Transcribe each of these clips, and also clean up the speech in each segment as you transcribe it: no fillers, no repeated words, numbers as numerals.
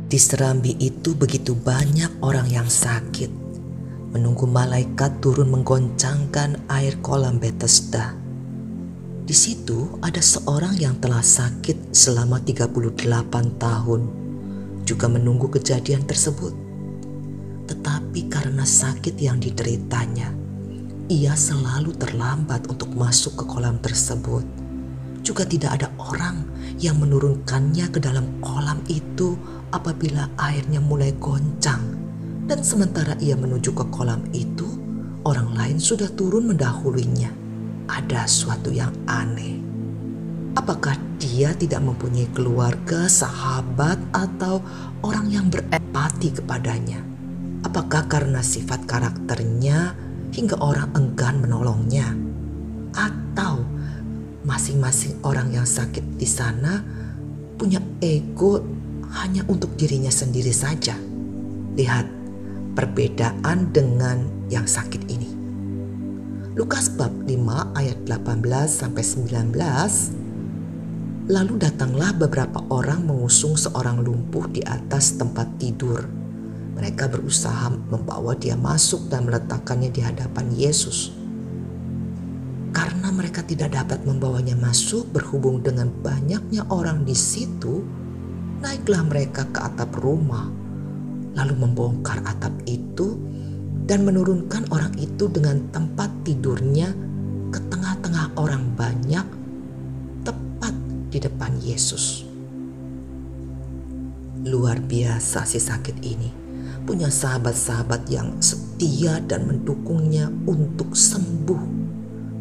Di Serambi itu begitu banyak orang yang sakit, menunggu malaikat turun menggoncangkan air kolam Bethesda. Di situ ada seorang yang telah sakit selama 38 tahun, juga menunggu kejadian tersebut. Tetapi karena sakit yang dideritanya, ia selalu terlambat untuk masuk ke kolam tersebut. Juga tidak ada orang yang menurunkannya ke dalam kolam itu apabila airnya mulai goncang. Dan sementara ia menuju ke kolam itu, orang lain sudah turun mendahulunya. Ada suatu yang aneh. Apakah dia tidak mempunyai keluarga, sahabat, atau orang yang berempati kepadanya? Apakah karena sifat karakternya hingga orang enggan menolongnya? Atau masing-masing orang yang sakit di sana punya ego hanya untuk dirinya sendiri saja? Lihat perbedaan dengan yang sakit ini. Lukas bab 5 ayat 18-19. Lalu datanglah beberapa orang mengusung seorang lumpuh di atas tempat tidur. Mereka berusaha membawa dia masuk dan meletakkannya di hadapan Yesus. Karena mereka tidak dapat membawanya masuk berhubung dengan banyaknya orang di situ, naiklah mereka ke atap rumah, lalu membongkar atap itu dan menurunkan orang itu dengan tempat tidurnya ke tengah-tengah orang banyak, tepat di depan Yesus. Luar biasa si sakit ini. Punya sahabat-sahabat yang setia dan mendukungnya untuk sembuh.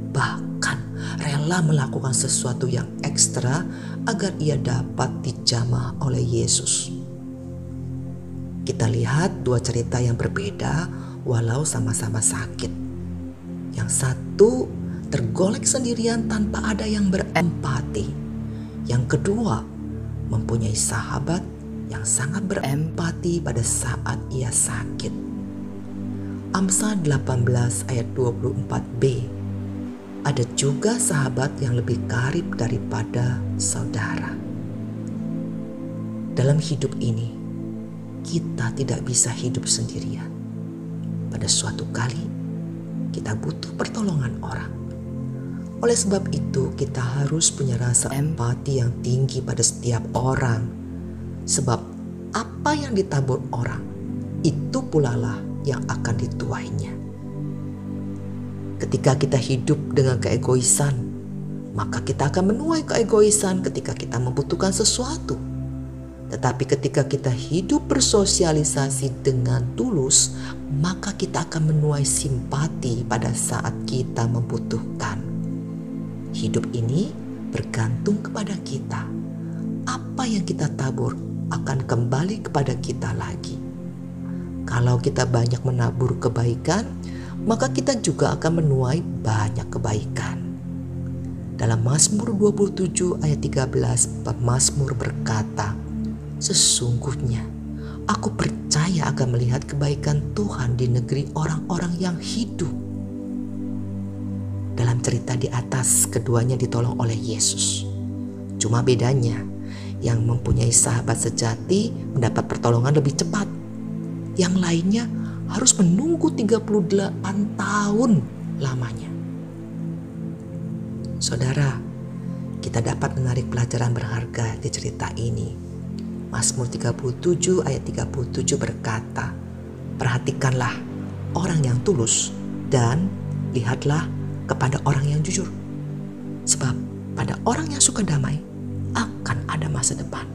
Bahkan rela melakukan sesuatu yang ekstra agar ia dapat dijamah oleh Yesus. Kita lihat dua cerita yang berbeda walau sama-sama sakit. Yang satu tergolek sendirian tanpa ada yang berempati. Yang kedua mempunyai sahabat yang sangat berempati pada saat ia sakit. Amsal 18 ayat 24b. Ada juga sahabat yang lebih karib daripada saudara. Dalam hidup ini, kita tidak bisa hidup sendirian. Pada suatu kali, kita butuh pertolongan orang. Oleh sebab itu, kita harus punya rasa empati yang tinggi pada setiap orang. Sebab apa yang ditabur orang, itu pula lah yang akan dituainya. Ketika kita hidup dengan keegoisan, maka kita akan menuai keegoisan ketika kita membutuhkan sesuatu. Tetapi ketika kita hidup bersosialisasi dengan tulus, maka kita akan menuai simpati pada saat kita membutuhkan. Hidup ini bergantung kepada kita. Apa yang kita tabur akan kembali kepada kita lagi. Kalau kita banyak menabur kebaikan, maka kita juga akan menuai banyak kebaikan. Dalam Mazmur 27 ayat 13, pemazmur berkata, "Sesungguhnya aku percaya akan melihat kebaikan Tuhan di negeri orang-orang yang hidup." Dalam cerita di atas, keduanya ditolong oleh Yesus. Cuma bedanya, yang mempunyai sahabat sejati mendapat pertolongan lebih cepat. Yang lainnya harus menunggu 38 tahun lamanya. Saudara, kita dapat menarik pelajaran berharga di cerita ini. Mazmur 37 ayat 37 berkata, "Perhatikanlah orang yang tulus dan lihatlah kepada orang yang jujur. Sebab pada orang yang suka damai akan ada masa depan."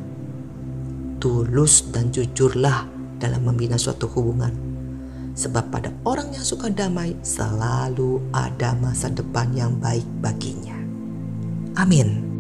Tulus dan jujurlah dalam membina suatu hubungan. Sebab pada orang yang suka damai selalu ada masa depan yang baik baginya. Amin.